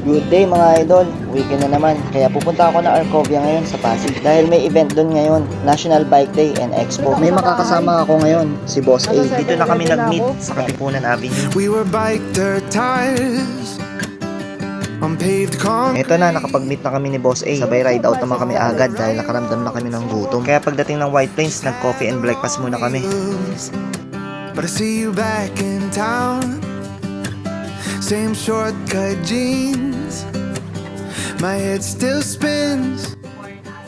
Good day mga idol, weekend na naman. Kaya pupunta ako na Arcovia ngayon sa Pasig. Dahil may event doon ngayon, National Bike Day and Expo. May makakasama ako ngayon, si Boss A. Dito na kami nag-meet sa Katipunan Avenue. We were bike dirt tires on paved concrete. Eto na, nakapag-meet na kami ni Boss A. Sabay ride out naman kami agad dahil nakaramdam na kami ng gutom. Kaya pagdating ng White Plains, nag-coffee and breakfast muna kami. But I see you back in town. Same shortcut jeans. My head still spins.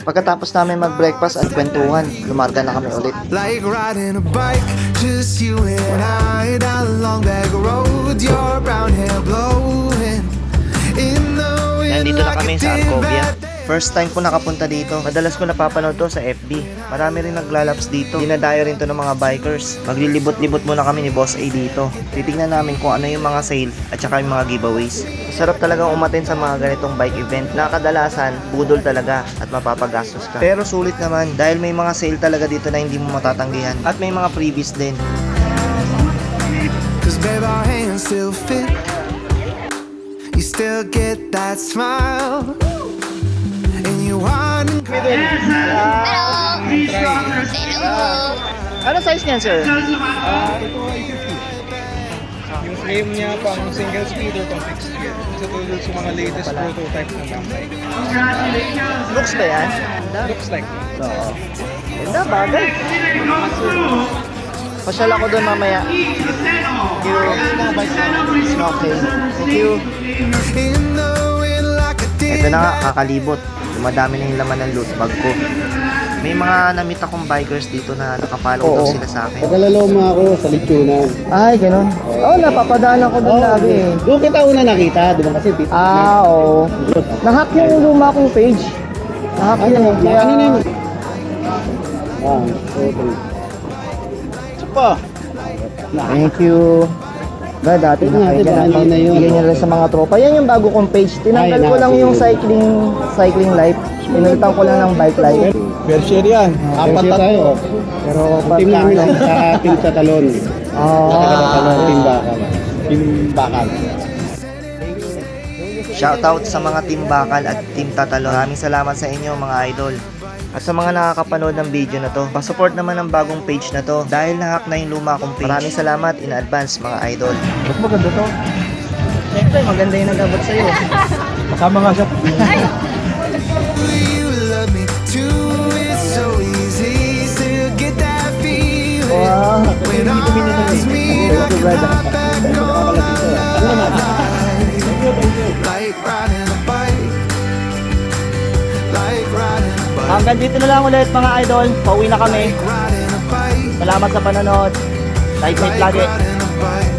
Pagkatapos namin mag-breakfast at kwentuhan, lumarga na kami ulit. Like riding a bike, just you and I down a long back road. Your brown hair blowing in the wind. Nandito na kami like sa it did Arcovia. back then. First time ko nakapunta dito. Madalas ko napapanood to sa FB. Marami rin naglalaps dito. Dinadayo rin to ng mga bikers. Maglilibot-libot muna kami ni Boss A dito. Titignan namin kung ano yung mga sale at saka yung mga giveaways. Sarap talagang umaten sa mga ganitong bike event na kadalasan budol talaga at mapapagastos ka. Pero sulit naman dahil may mga sale talaga dito na hindi mo matatanggihan. At may mga freebies din. Cause babe, our hands still fit. You still get that smile. And you want Ano size niyan, sir? Ito ay 50. Yung frame niya pang single speed or pang fixed gear. Sa tulad sa mga latest prototypes ng Bandai. Looks ba yan? Looks like Oo. Ganda, bagay. Pasyal ako doon mamaya. Thank you. Okay. Thank you. in the wind like a Ito did na nga, kakalibot. Dumadami na yung laman ng loot bag ko. May mga namit akong bikers dito na nakapollow daw sila sa akin. Tagaloma ako sa Litsunan. Ay, ganun. Oo, napapadaan ako doon lagi eh. Doon kita una nakita, di ba kasi? Oo. Nahack yung luma kong page. Nahack Ano yun. Kaya... Ano na yun? Okay. Pa. Thank you. Ba, dati Tingnan natin, nakikita baka hindi na yun. bigyan nyo lang sa mga tropa. Yan yung bago kong page. Tinanggal Ay, ko lang yung sige. cycling life. Pinalitan ko lang ng bike life. Berkshire yan. Apat tayo. Pero Team namin sa team sa talon. Team bakal. Team bakal. Shoutout sa mga team Bakal at team Tatalo. Maraming salamat sa inyo mga idol. At sa mga nakakapanood ng video na to, pasupport naman ang bagong page na to dahil nahack na yung luma kong page. Maraming salamat in advance mga idol. Mas maganda to. Siyempre, maganda yung nagabot sa'yo. Kasama nga siya. you love me too. It's so easy to get that feeling. Wow. When arms meet, I can hop back on the ride. Like riding a bike. Like riding a bike. Hanggang dito na lang ulit mga idol. Pauwi na kami. Like riding a bike. Salamat sa panonood. Ride safe Like lagi. riding a bike.